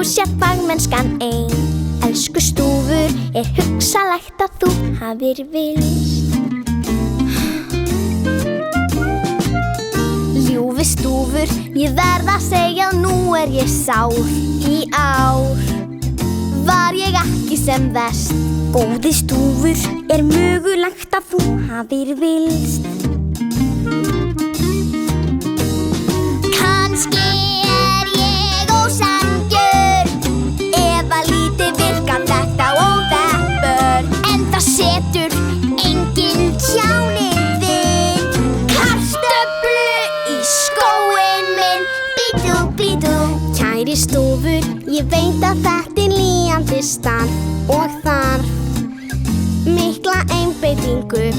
sért fagmennskan ein. Elsku stúfur, hugsanlegt að þú hafir vilst. Ljúfi stúfur, ég verð að segja að nú ég sár. Í ár var ég ekki sem verst. Góði stúfur, mögulegt að þú hafir vilst. Kannski ég ósanngjörn ef að lítið virkar þetta óþeppur. En það setur enginn tjáninn þinn. Kartöflu í skóinn minn. Bídú, bídú. Kæri stúfur, ég veit að þetta lýjandi stand og þarf mikla einbeitingu.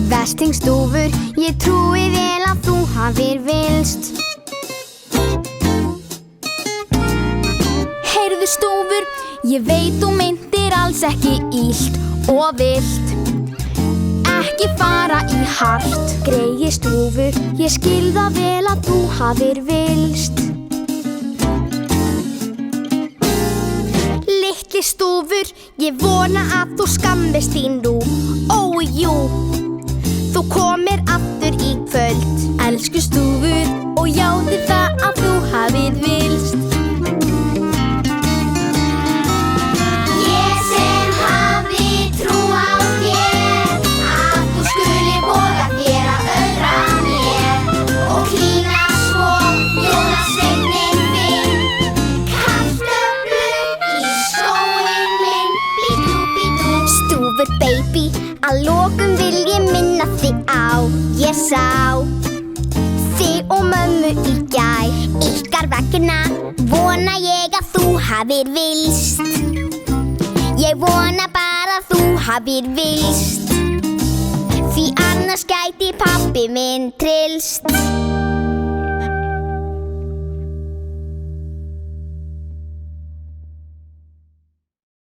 Vestingstúfur, ég trúi vel að þú hafir vilst. Heyrðu stúfur, ég veit þú meintir alls ekki illt og vilt ekki fara í hart. Greyið stúfur, ég skil það vel að þú hafir vilst. Litli stúfur, ég vona að þú skammist þín nú. Ó jú, þú komir aftur í kvöld. Elsku stúfur, og jáðu það að þú hafir vilst. Ég sem hafi trú á þér, að þú skuli voga þér að ögra mér og klína svo jólasveininn minn. Kartöflu í skóinn minn. Bídú, bídú. Stúfur baby, að lokum vil ég minna þig á. Ég sá þig og mömmu í gær. Ykkar vegna vona ég að þú hafir vilst. Ég vona bara að þú hafir vilst, því annars gæti pabbi minn tryllst.